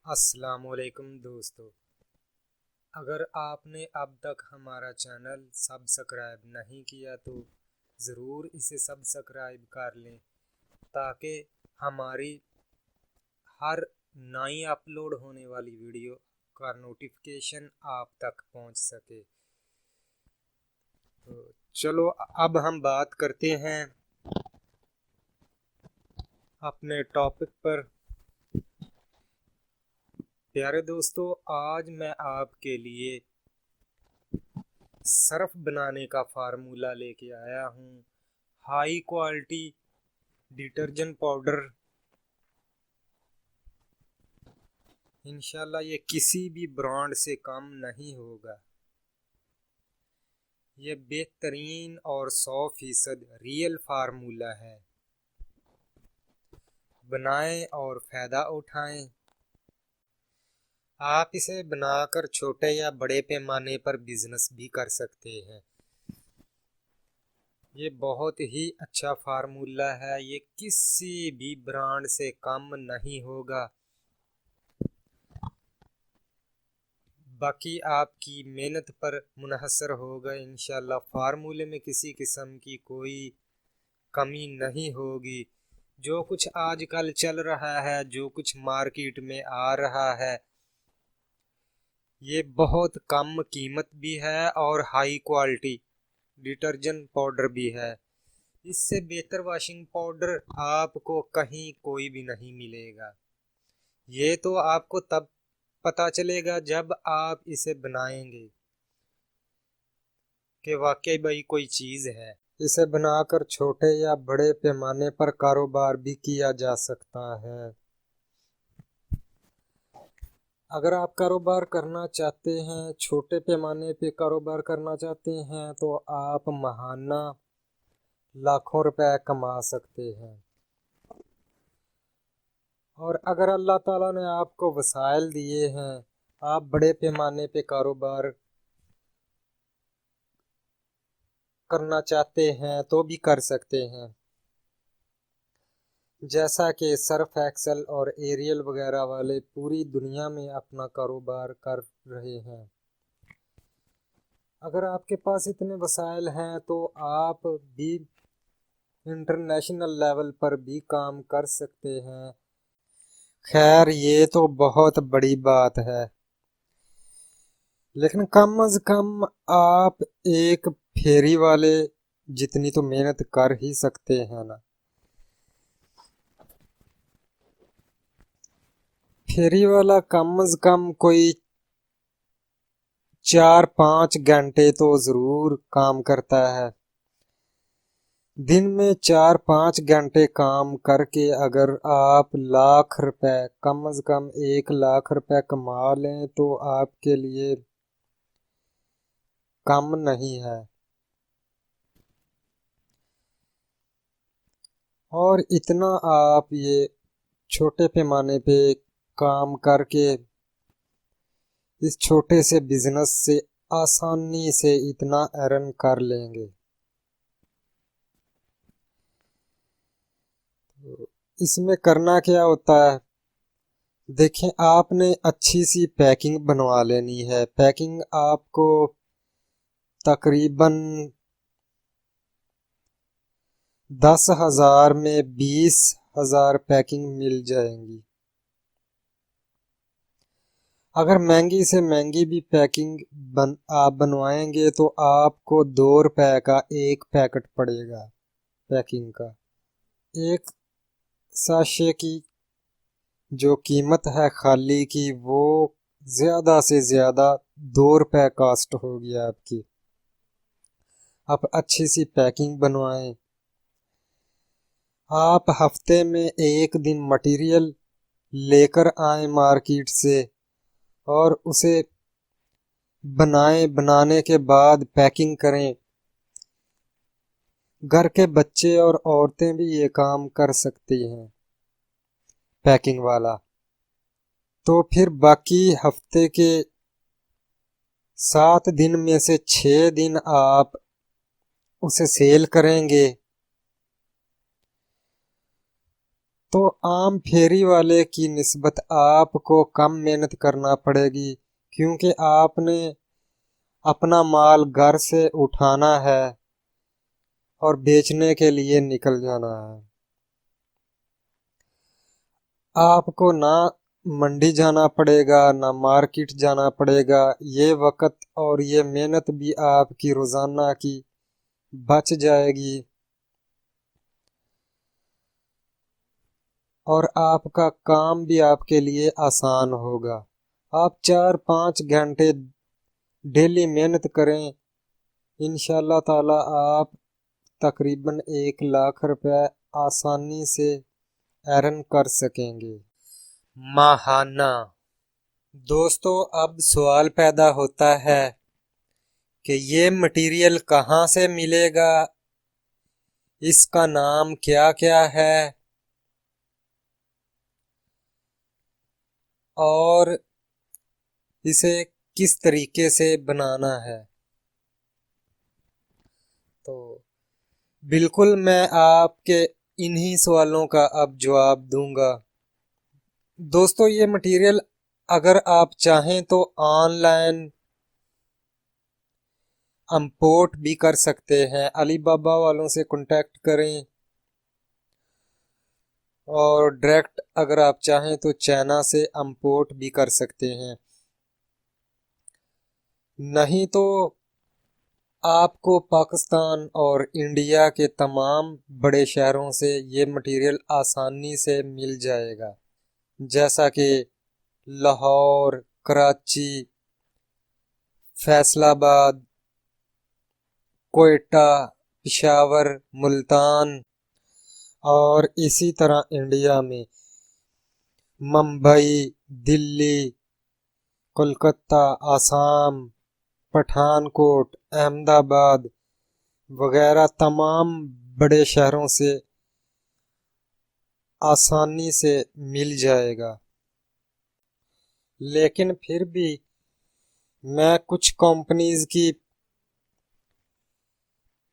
अस्सलामुअलैकुम दोस्तों, अगर आपने अब तक हमारा चैनल सब्सक्राइब नहीं किया तो ज़रूर इसे सब्सक्राइब कर लें ताकि हमारी हर नई अपलोड होने वाली वीडियो का नोटिफिकेशन आप तक पहुंच सके। तो चलो अब हम बात करते हैं अपने टॉपिक पर। प्यारे दोस्तों, आज मैं आपके लिए सर्फ बनाने का फार्मूला लेके आया हूँ। High quality detergent powder. इंशाल्लाह ये किसी भी ब्रांड से कम नहीं होगा। ये बेहतरीन और 100% रियल फार्मूला है। बनाएं और फायदा उठाएं। आप इसे बनाकर छोटे या बड़े पैमाने पर बिजनेस भी कर सकते हैं। ये बहुत ही अच्छा फार्मूला है। ये किसी भी ब्रांड से कम नहीं होगा। बाकी आपकी मेहनत पर मुनहसर होगा। इंशाल्लाह फार्मूले में किसी किस्म की कोई कमी नहीं होगी। जो कुछ आजकल चल रहा है, जो कुछ मार्केट में आ रहा है, ये बहुत कम कीमत भी है और हाई क्वालिटी डिटर्जेंट पाउडर भी है। इससे बेहतर वॉशिंग पाउडर आपको कहीं कोई भी नहीं मिलेगा। ये तो आपको तब पता चलेगा जब आप इसे बनाएंगे कि वाकई भाई कोई चीज़ है। इसे बनाकर छोटे या बड़े पैमाने पर कारोबार भी किया जा सकता है। अगर आप कारोबार करना चाहते हैं, छोटे पैमाने पे कारोबार करना चाहते हैं, तो आप महाना लाखों रुपए कमा सकते हैं। और अगर अल्लाह ताला ने आपको वसाइल दिए हैं, आप बड़े पैमाने पे कारोबार करना चाहते हैं तो भी कर सकते हैं। जैसा कि सर्फ एक्सेल और एरियल वगैरह वाले पूरी दुनिया में अपना कारोबार कर रहे हैं। अगर आपके पास इतने वसाइल हैं तो आप भी इंटरनेशनल लेवल पर भी काम कर सकते हैं। खैर, ये तो बहुत बड़ी बात है, लेकिन कम अज कम आप एक फेरी वाले जितनी तो मेहनत कर ही सकते हैं ना। फेरी वाला कम अज कम कोई 4-5 घंटे तो जरूर काम करता है। दिन में 4-5 घंटे काम करके अगर आप लाख रुपए, कम से कम 1 लाख रुपए कमा लें तो आपके लिए कम नहीं है। और इतना आप ये छोटे पैमाने पे काम करके इस छोटे से बिजनेस से आसानी से इतना अर्न कर लेंगे। तो इसमें करना क्या होता है, देखें, आपने अच्छी सी पैकिंग बनवा लेनी है। पैकिंग आपको तकरीबन 10,000 में 20,000 पैकिंग मिल जाएंगी। अगर महंगी से महंगी भी पैकिंग आप बनवाएंगे तो आपको 2 रुपए का एक पैकेट पड़ेगा पैकिंग का। एक साशे की जो कीमत है खाली की, वो ज़्यादा से ज़्यादा 2 रुपए कास्ट होगी आपकी। आप अच्छी सी पैकिंग बनवाएं। आप हफ्ते में एक दिन मटेरियल लेकर आए मार्केट से और उसे बनाएं। बनाने के बाद पैकिंग करें। घर के बच्चे और औरतें भी ये काम कर सकती हैं, पैकिंग वाला। तो फिर बाकी हफ्ते के 7 दिन में से 6 दिन आप उसे सेल करेंगे तो आम फेरी वाले की निस्बत आपको कम मेहनत करना पड़ेगी, क्योंकि आपने अपना माल घर से उठाना है और बेचने के लिए निकल जाना है। आपको ना मंडी जाना पड़ेगा ना मार्केट जाना पड़ेगा। ये वक्त और ये मेहनत भी आपकी रोजाना की बच जाएगी और आपका काम भी आपके लिए आसान होगा। आप 4-5 घंटे डेली मेहनत करें, इंशाल्लाह ताला आप तकरीबन 1 लाख रुपए आसानी से अर्न कर सकेंगे माहाना। दोस्तों, अब सवाल पैदा होता है कि ये मटेरियल कहाँ से मिलेगा, इसका नाम क्या क्या है और इसे किस तरीके से बनाना है। तो बिल्कुल मैं आपके इन्हीं सवालों का अब जवाब दूंगा। दोस्तों, ये मटेरियल अगर आप चाहें तो ऑनलाइन इंपोर्ट भी कर सकते हैं। अलीबाबा वालों से कांटेक्ट करें और डायरेक्ट अगर आप चाहें तो चाइना से इंपोर्ट भी कर सकते हैं। नहीं तो आपको पाकिस्तान और इंडिया के तमाम बड़े शहरों से ये मटेरियल आसानी से मिल जाएगा, जैसा कि लाहौर, कराची, फैसलाबाद, कोयटा, पिशावर, मुल्तान और इसी तरह इंडिया में मुंबई, दिल्ली, कोलकाता, आसाम, पठानकोट, अहमदाबाद वगैरह तमाम बड़े शहरों से आसानी से मिल जाएगा। लेकिन फिर भी मैं कुछ कंपनीज की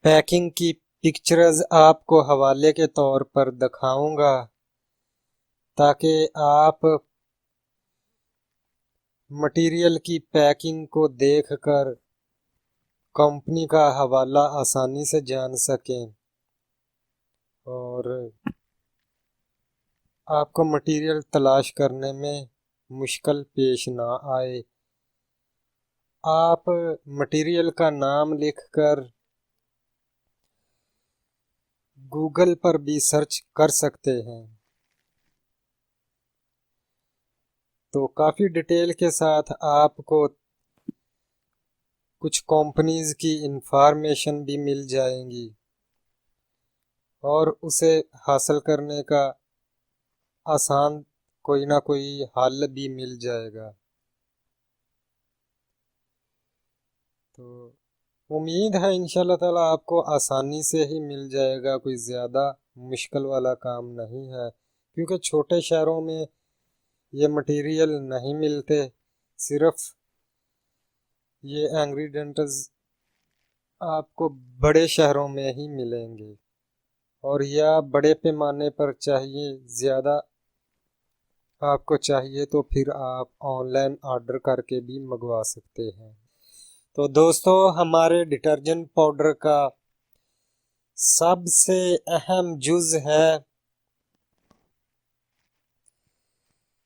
पैकिंग की पिक्चर्स आपको हवाले के तौर पर दिखाऊंगा, ताकि आप मटेरियल की पैकिंग को देखकर कंपनी का हवाला आसानी से जान सकें और आपको मटेरियल तलाश करने में मुश्किल पेश ना आए। आप मटेरियल का नाम लिखकर गूगल पर भी सर्च कर सकते हैं, तो काफ़ी डिटेल के साथ आपको कुछ कंपनीज की इंफॉर्मेशन भी मिल जाएंगी और उसे हासिल करने का आसान कोई ना कोई हल भी मिल जाएगा। तो उम्मीद है इंशाल्लाह ताला आपको आसानी से ही मिल जाएगा, कोई ज़्यादा मुश्किल वाला काम नहीं है, क्योंकि छोटे शहरों में ये मटेरियल नहीं मिलते। सिर्फ ये इंग्रेडिएंट्स आपको बड़े शहरों में ही मिलेंगे और या बड़े पैमाने पर चाहिए, ज़्यादा आपको चाहिए तो फिर आप ऑनलाइन ऑर्डर करके भी मंगवा सकते हैं। तो दोस्तों, हमारे डिटर्जेंट पाउडर का सबसे अहम जुज है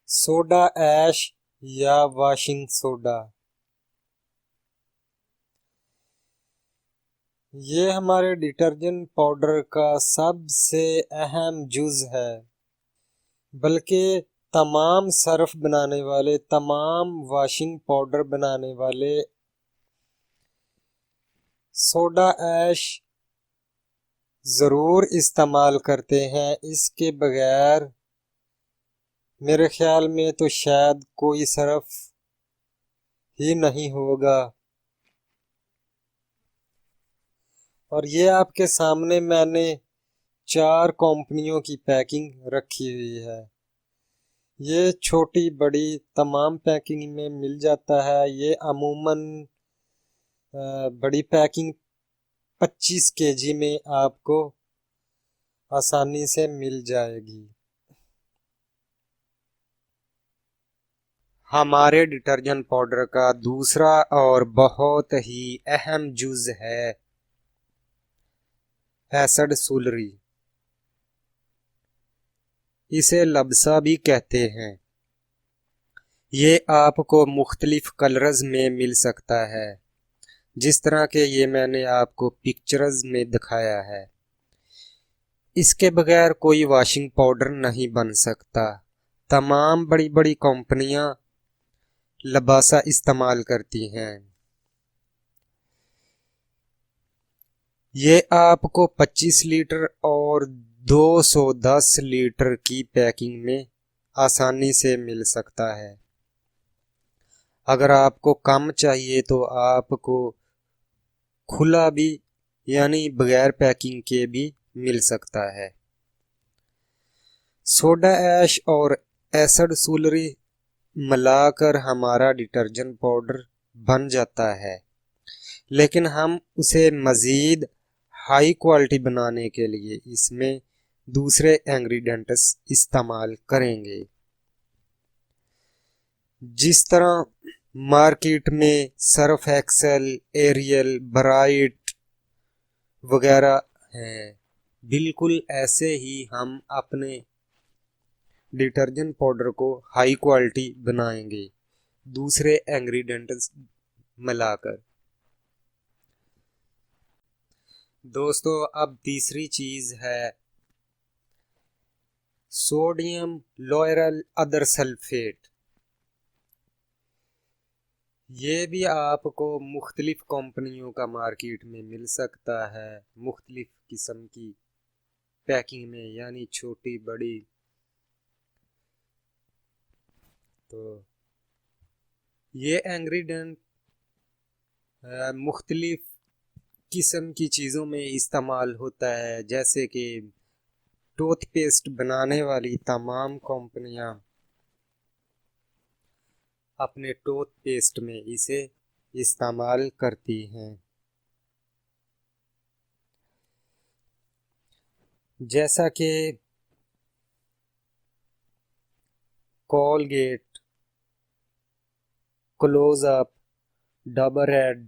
सोडा ऐश या वॉशिंग सोडा। ये हमारे डिटर्जेंट पाउडर का सबसे अहम जुज है, बल्कि तमाम सर्फ बनाने वाले, तमाम वॉशिंग पाउडर बनाने वाले सोडा ऐश ज़रूर इस्तेमाल करते हैं। इसके बगैर मेरे ख्याल में तो शायद कोई सर्फ ही नहीं होगा। और ये आपके सामने मैंने 4 कंपनियों की पैकिंग रखी हुई है। ये छोटी बड़ी तमाम पैकिंग में मिल जाता है। ये अमूमन बड़ी पैकिंग 25 केजी में आपको आसानी से मिल जाएगी। हमारे डिटर्जेंट पाउडर का दूसरा और बहुत ही अहम जुज है एसिड सूलरी। इसे लबसा भी कहते हैं। ये आपको मुख्तलिफ कलर्स में मिल सकता है, जिस तरह के ये मैंने आपको पिक्चर्स में दिखाया है। इसके बगैर कोई वॉशिंग पाउडर नहीं बन सकता। तमाम बड़ी बड़ी कंपनियां लबासा इस्तेमाल करती हैं। ये आपको 25 लीटर और 210 लीटर की पैकिंग में आसानी से मिल सकता है। अगर आपको कम चाहिए तो आपको खुला भी यानी बगैर पैकिंग के भी मिल सकता है। सोडा ऐश और एसिड सूलरी मिलाकर हमारा डिटर्जेंट पाउडर बन जाता है, लेकिन हम उसे मज़ीद हाई क्वालिटी बनाने के लिए इसमें दूसरे इंग्रेडिएंट्स इस्तेमाल करेंगे। जिस तरह मार्केट में सर्फ एक्सेल, एरियल, ब्राइट वगैरह हैं, बिल्कुल ऐसे ही हम अपने डिटर्जेंट पाउडर को हाई क्वालिटी बनाएंगे दूसरे इंग्रेडिएंट्स मिलाकर। दोस्तों, अब तीसरी चीज है सोडियम लोरेल अदर सल्फेट। ये भी आपको मुख्तलिफ कंपनियों का मार्केट में मिल सकता है, मुख्तलिफ किस्म की पैकिंग में, यानी छोटी बड़ी। तो ये इंग्रेडिएंट मुख्तलिफ किस्म की चीज़ों में इस्तेमाल होता है, जैसे कि टूथपेस्ट बनाने वाली तमाम कंपनियां अपने टूथपेस्ट में इसे इस्तेमाल करती हैं। जैसा कि Colgate, Closeup, Dabur red,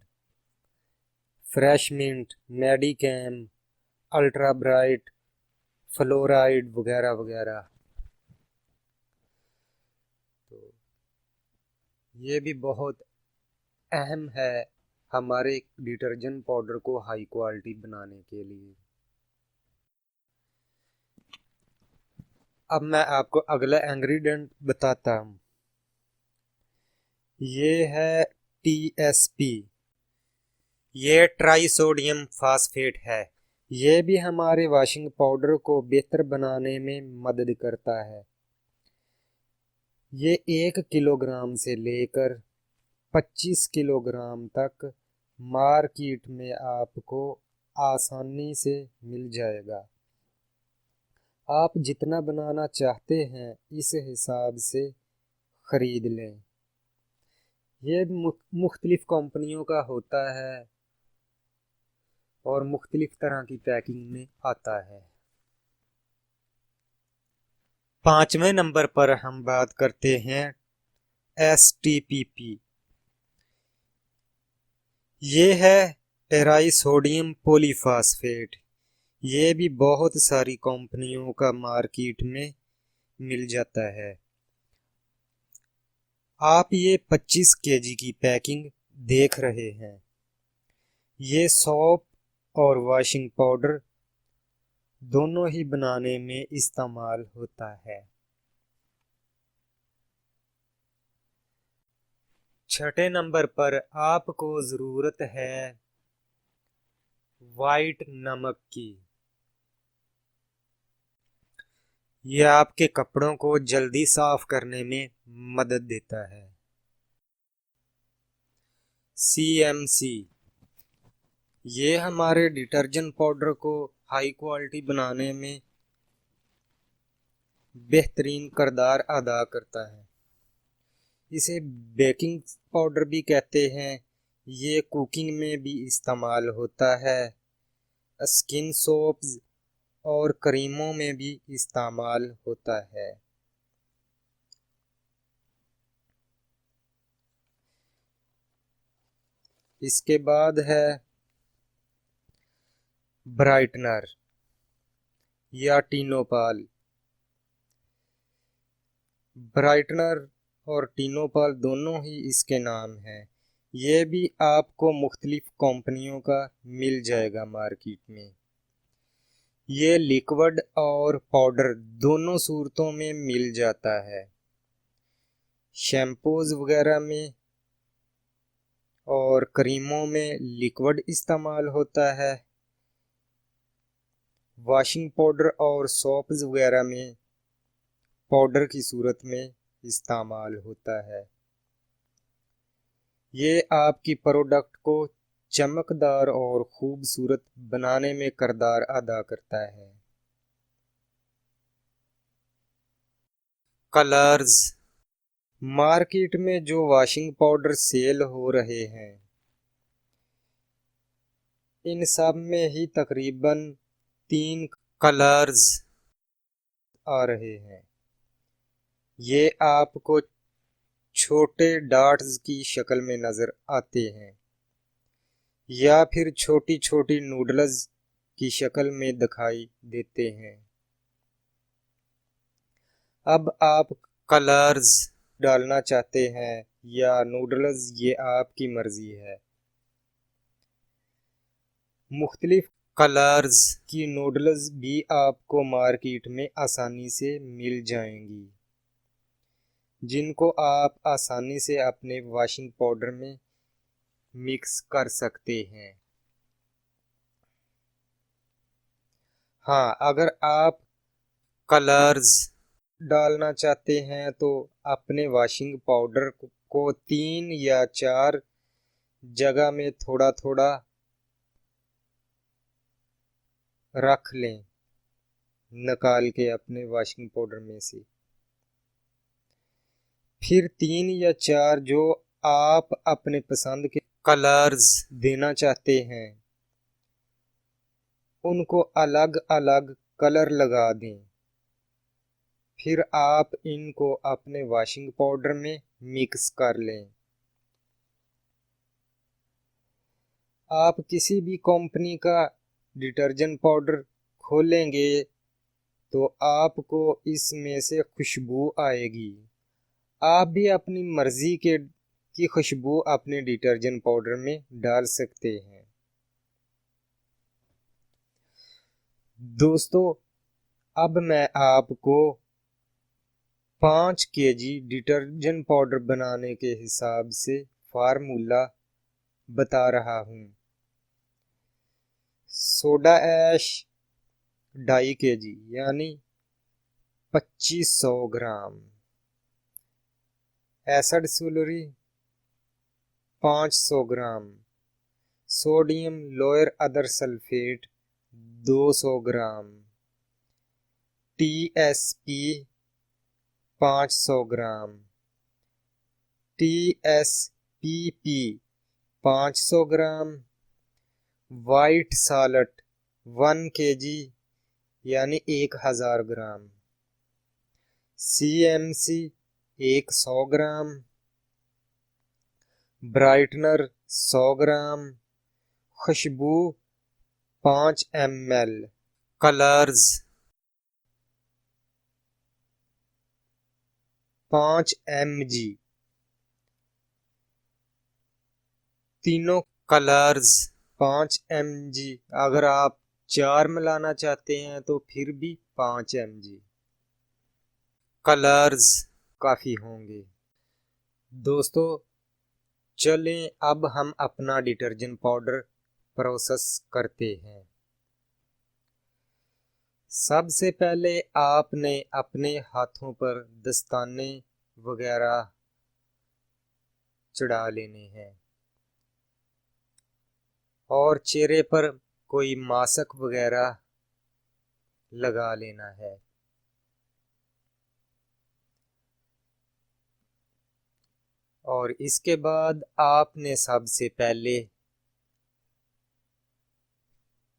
fresh mint, Medicam, ultra bright, fluoride वगैरह वगैरह। तो ये भी बहुत अहम है हमारे डिटर्जेंट पाउडर को हाई क्वालिटी बनाने के लिए। अब मैं आपको अगला इंग्रेडिएंट बताता हूँ। ये है TSP। ये ट्राई सोडियम फास्फेट है। ये भी हमारे वॉशिंग पाउडर को बेहतर बनाने में मदद करता है। ये 1 किलोग्राम से लेकर 25 किलोग्राम तक मार्केट में आपको आसानी से मिल जाएगा। आप जितना बनाना चाहते हैं इस हिसाब से ख़रीद लें। ये मुख्तलिफ कंपनियों का होता है और मुख्तलिफ तरह की पैकिंग में आता है। 5वें नंबर पर हम बात करते हैं STPP। ये है टेराई सोडियम पॉलीफॉस्फेट। ये भी बहुत सारी कंपनियों का मार्केट में मिल जाता है। आप ये 25 केजी की पैकिंग देख रहे हैं। ये सोप और वॉशिंग पाउडर दोनों ही बनाने में इस्तेमाल होता है। 6ठे नंबर पर आपको ज़रूरत है वाइट नमक की। ये आपके कपड़ों को जल्दी साफ करने में मदद देता है। CMC। ये हमारे डिटर्जेंट पाउडर को हाई क्वालिटी बनाने में बेहतरीन किरदार अदा करता है। इसे बेकिंग पाउडर भी कहते हैं। ये कुकिंग में भी इस्तेमाल होता है। स्किन सोप्स और क्रीमों में भी इस्तेमाल होता है। इसके बाद है ब्राइटनर या टिनोपाल। ब्राइटनर और टिनोपाल दोनों ही इसके नाम हैं। ये भी आपको मुख्तलिफ कंपनियों का मिल जाएगा मार्केट में। ये लिक्विड और पाउडर दोनों सूरतों में मिल जाता है, शैम्पूज वगैरह में और क्रीमों में लिक्विड इस्तेमाल होता है, वॉशिंग पाउडर और सोप्स वगैरह में पाउडर की सूरत में इस्तेमाल होता है। ये आपकी प्रोडक्ट को चमकदार और खूबसूरत बनाने में किरदार अदा करता है। कलर्स। मार्केट में जो वॉशिंग पाउडर सेल हो रहे हैं, इन सब में ही तकरीबन 3 कलर्स आ रहे हैं। ये आपको छोटे डॉट्स की शक्ल में नजर आते हैं या फिर छोटी छोटी नूडल्स की शक्ल में दिखाई देते हैं। अब आप कलर्स डालना चाहते हैं या नूडल्स, ये आपकी मर्जी है। मुख्तलिफ कलर्स की नूडल्स भी आपको मार्केट में आसानी से मिल जाएंगी, जिनको आप आसानी से अपने वॉशिंग पाउडर में मिक्स कर सकते हैं। हाँ, अगर आप कलर्स डालना चाहते हैं तो अपने वॉशिंग पाउडर को 3 या 4 जगह में थोड़ा थोड़ा रख लें, निकाल के अपने वॉशिंग पाउडर में से। फिर 3 या 4 जो आप अपने पसंद के कलर्स देना चाहते हैं, उनको अलग अलग कलर लगा दें। फिर आप इनको अपने वॉशिंग पाउडर में मिक्स कर लें। आप किसी भी कंपनी का डिटर्जेंट पाउडर खोलेंगे तो आपको इसमें से खुशबू आएगी। आप भी अपनी मर्जी की खुशबू अपने डिटर्जेंट पाउडर में डाल सकते हैं। दोस्तों, अब मैं आपको 5 केजी डिटर्जेंट पाउडर बनाने के हिसाब से फार्मूला बता रहा हूँ। सोडा ऐश 2.5 केजी यानी 2500 ग्राम, एसिड सल्फ्यूरिक 500 ग्राम, सोडियम लोअर अदर सल्फेट 200 ग्राम, TSP 500 ग्राम, TSPP 500 ग्राम, वाइट साल्ट 1 केजी यानी 1000 ग्राम, CMC 100 ग्राम, ब्राइटनर 100 ग्राम, खुशबू 5 ml, कलर्स 5 mg। तीनों कलर्स 5 mg। अगर आप 4 मिलाना चाहते हैं तो फिर भी 5 mg कलर्स काफ़ी होंगे। दोस्तों, चलें अब हम अपना डिटर्जेंट पाउडर प्रोसेस करते हैं। सबसे पहले आपने अपने हाथों पर दस्ताने वगैरह चढ़ा लेने हैं और चेहरे पर कोई मास्क वगैरह लगा लेना है। और इसके बाद आपने सबसे पहले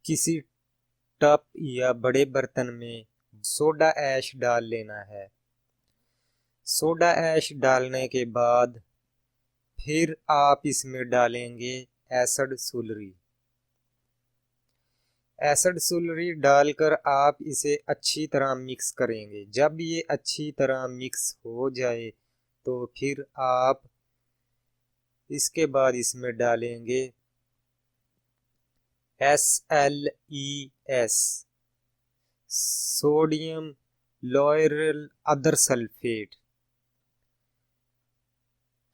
किसी टब या बड़े बर्तन में सोडा ऐश डाल लेना है। सोडा ऐश डालने के बाद फिर आप इसमें डालेंगे एसिड सुलरी। एसिड सुलरी डालकर आप इसे अच्छी तरह मिक्स करेंगे। जब ये अच्छी तरह मिक्स हो जाए तो फिर आप इसके बाद इसमें डालेंगे SLES, सोडियम लॉयरल अदर सल्फेट।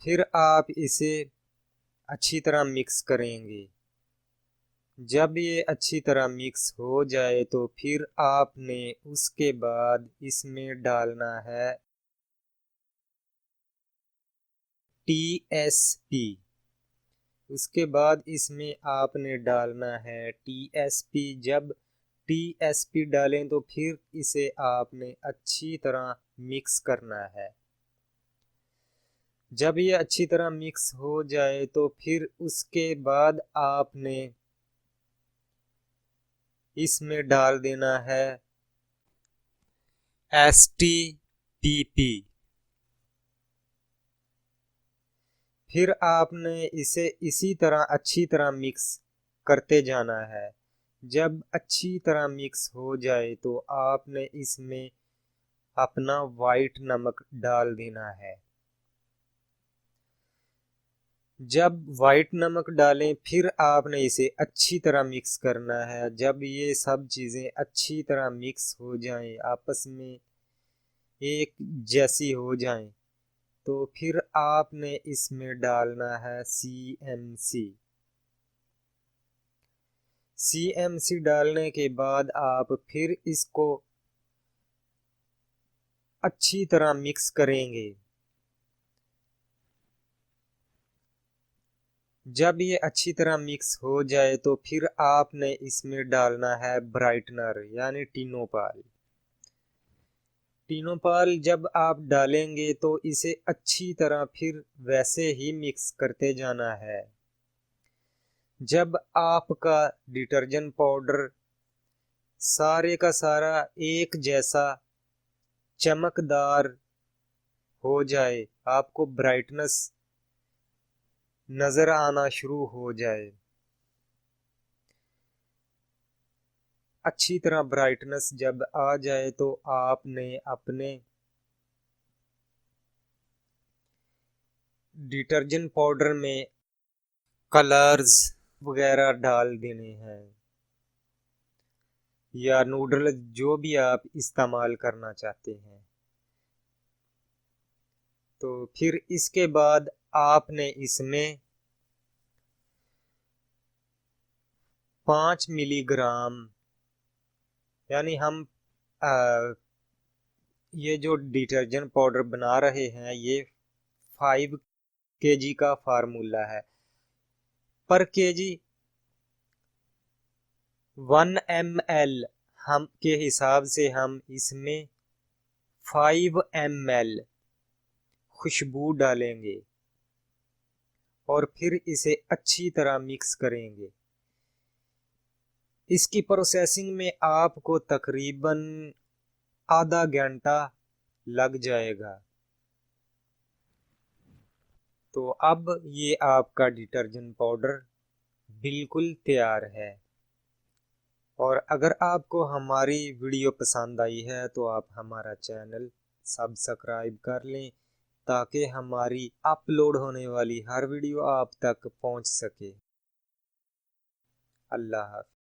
फिर आप इसे अच्छी तरह मिक्स करेंगे। जब ये अच्छी तरह मिक्स हो जाए तो फिर आपने उसके बाद इसमें डालना है TSP। उसके बाद इसमें आपने डालना है TSP। जब TSP डालें तो फिर इसे आपने अच्छी तरह मिक्स करना है। जब ये अच्छी तरह मिक्स हो जाए तो फिर उसके बाद आपने इसमें डाल देना है STPP। फिर आपने इसे इसी तरह अच्छी तरह मिक्स करते जाना है। जब अच्छी तरह मिक्स हो जाए तो आपने इसमें अपना वाइट नमक डाल देना है। जब वाइट नमक डालें फिर आपने इसे अच्छी तरह मिक्स करना है। जब ये सब चीज़ें अच्छी तरह मिक्स हो जाएं, आपस में एक जैसी हो जाएं, तो फिर आपने इसमें डालना है CMC डालने के बाद आप फिर इसको अच्छी तरह मिक्स करेंगे। जब ये अच्छी तरह मिक्स हो जाए तो फिर आपने इसमें डालना है ब्राइटनर यानी टिनोपाल। टिनोपाल जब आप डालेंगे तो इसे अच्छी तरह फिर वैसे ही मिक्स करते जाना है। जब आपका डिटर्जेंट पाउडर सारे का सारा एक जैसा चमकदार हो जाए, आपको ब्राइटनेस नजर आना शुरू हो जाए, अच्छी तरह ब्राइटनेस जब आ जाए तो आपने अपने डिटर्जेंट पाउडर में कलर्स वगैरह डाल देने हैं या नूडल जो भी आप इस्तेमाल करना चाहते हैं। तो फिर इसके बाद आपने इसमें 5 मिलीग्राम यानी हम ये जो डिटर्जेंट पाउडर बना रहे हैं ये 5 kg का फार्मूला है। पर केजी 1 ml हम के हिसाब से हम इसमें 5 ml खुशबू डालेंगे और फिर इसे अच्छी तरह मिक्स करेंगे। इसकी प्रोसेसिंग में आपको तकरीबन आधा घंटा लग जाएगा। तो अब ये आपका डिटर्जेंट पाउडर बिल्कुल तैयार है। और अगर आपको हमारी वीडियो पसंद आई है तो आप हमारा चैनल सब्सक्राइब कर लें ताकि हमारी अपलोड होने वाली हर वीडियो आप तक पहुंच सके। अल्लाह हाफ़िज़।